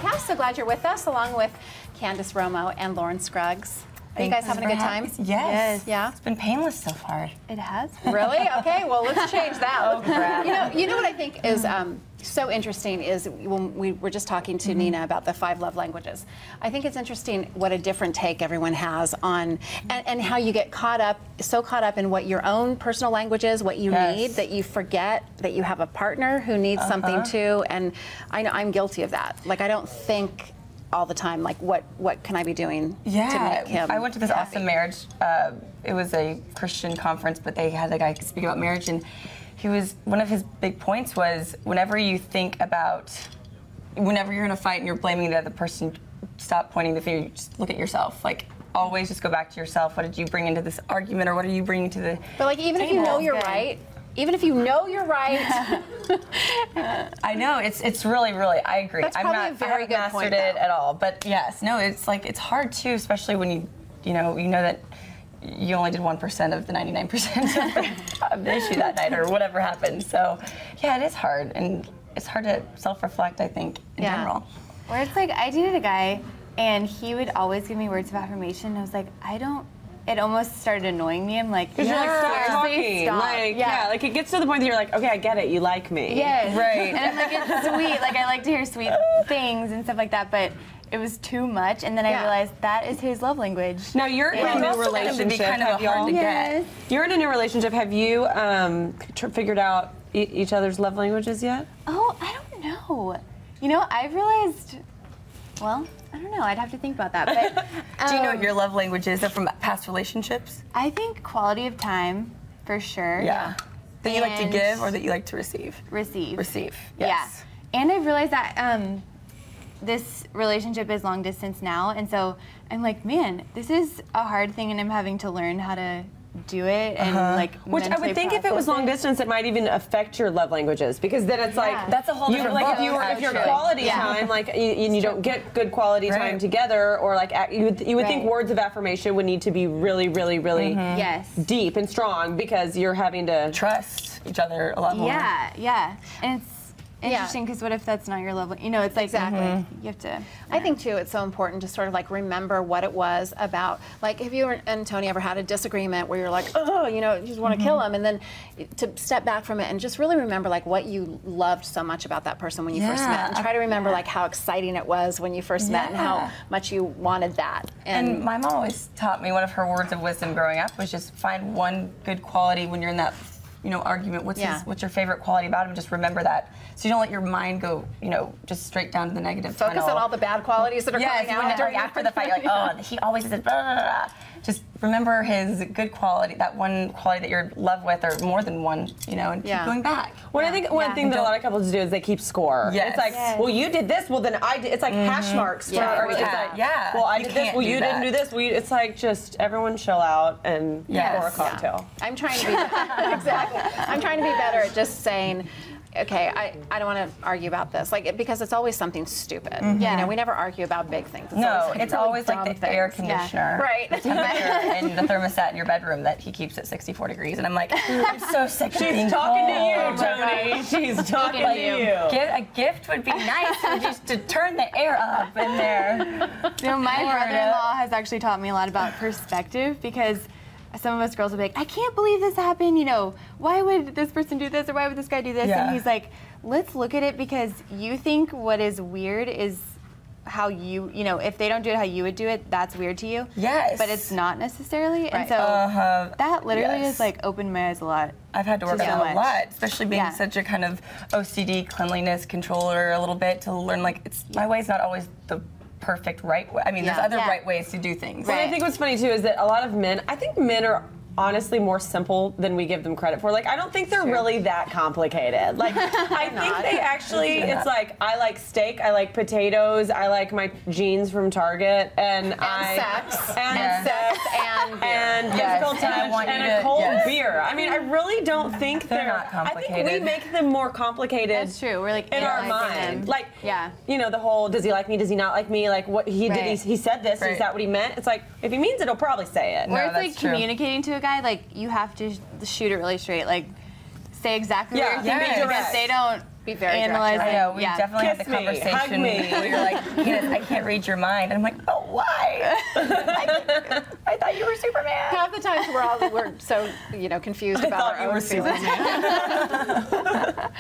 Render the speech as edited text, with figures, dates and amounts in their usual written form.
podcast. So glad you're with us, along with Candace Romo and Lauren Scruggs. Are you guys having a good time? Yes. Yeah. It's been painless so far. It has. Really? Okay. Well, let's change that. Oh, crap. You know what I think is so interesting is when we were just talking to Nina about the 5 love languages. I think it's interesting what a different take everyone has on, and how you get so caught up in what your own personal language is, what you need, that you forget that you have a partner who needs something too. And I know I'm guilty of that. Like, I don't think all the time, like, what can I be doing to make him I went to this happy? awesome marriage. It was a Christian conference, but they had a guy speak about marriage, and one of his big points was whenever you're in a fight and you're blaming the other person, stop pointing the finger, just look at yourself. Like, always just go back to yourself. What did you bring into this argument, or what are you bringing to the But like, even if you know you're right, I know it's really, I agree. That's probably a very good point, I haven't mastered it at all, but yes, no, it's like it's hard too, especially when you know that you only did 1% of the 99% of the issue that night, or whatever happened. So yeah, it is hard, and it's hard to self-reflect, I think, in general. Or it's like, I dated a guy, and he would always give me words of affirmation, and I was like, it almost started annoying me. I'm like, because you're like, stop talking. Stop. Like, like, it gets to the point that you're like, okay, I get it, you like me. Yes. Right. And I'm like, it's sweet. Like, I like to hear sweet things and stuff like that, but it was too much, and then I realized that is his love language. Now, you're in a new relationship. Kind of hard to get. You're in a new relationship. Have you figured out each other's love languages yet? Oh, I don't know. You know, I've realized, well, I don't know. I'd have to think about that. But do you know what your love language is from past relationships? I think quality of time, for sure. Yeah. That you like to give, or that you like to receive? Receive. Receive, yes. Yeah. And I've realized that this relationship is long distance now, and so I'm like, man, this is a hard thing, and I'm having to learn how to do it and like which I would think if it was long distance, it might even affect your love languages, because then it's like that's a whole different like book, if you're quality time, like you don't get good quality time together, or like you would think words of affirmation would need to be really deep and strong, because you're having to trust each other a lot more. Yeah, and it's interesting, because what if that's not your love? You know, it's like you have to. I think too, it's so important to sort of like remember what it was about. Like, have you and Tony ever had a disagreement where you're like, oh, you know, you just want to kill him, and then to step back from it and just really remember like what you loved so much about that person when you first met, and try to remember like how exciting it was when you first met, and how much you wanted that. And my mom always taught me, one of her words of wisdom growing up was just find one good quality when you're in that argument. What's your favorite quality about him? Just remember that, so you don't let your mind go, just straight down to the negative. Focus on all the bad qualities that are coming out after the fight. You're like, oh, he always says blah, blah, blah. Just remember his good quality, that one quality that you're in love with, or more than one, and keep going back. Well, I think one thing that a lot of couples do is they keep score. Yes. It's like, well, you did this, well, then I did. It's like hash marks. It's like, well, I did this, well, you didn't do this. Well, it's like, just everyone chill out and pour a cocktail. I'm trying to be exactly. I'm trying to be better at just saying, okay, I don't want to argue about this, like, because it's always something stupid. We never argue about big things. It's always like the air conditioner, the temperature, and the thermostat in your bedroom that he keeps at 64 degrees, and I'm like, I'm so sick of being talking cold. to you, Tony. She's talking to you. A gift would be nice, just to turn the air up in there. My brother-in-law has actually taught me a lot about perspective, because some of us girls will be like, I can't believe this happened, why would this person do this, or why would this guy do this? And he's like, let's look at it, because you think what is weird is how you, if they don't do it how you would do it, that's weird to you. Yes. But it's not necessarily. And so that literally has like opened my eyes a lot. I've had to work on that a lot, especially being such a kind of OCD cleanliness controller a little bit, to learn like my way's not always the perfect right way. I mean, there's other right ways to do things. Well, I think what's funny too is that a lot of men, I think men are honestly more simple than we give them credit for. Like, I don't think they're really that complicated. Like, I think they actually, it's like, I like steak, I like potatoes, I like my jeans from Target, and sex, and physical touch, and a cold beer. I mean, I really don't think they're not complicated. I think we make them more complicated. That's true. We're like in our mind. Like, the whole, does he like me, does he not like me? Like, what he did, he said this, is that what he meant? It's like, if he means it, he'll probably say it. Or it's like communicating to a guy, like, you have to shoot it really straight. Like, say exactly what you're thinking, because they don't Be very analyze direct, it. I know, we Yeah. definitely had the Kiss me, hug conversation me. where you're like, Candace, I can't read your mind. And I'm like, oh, why? I thought you were Superman. Half the times we're so confused about thought our you own were feelings. Superman.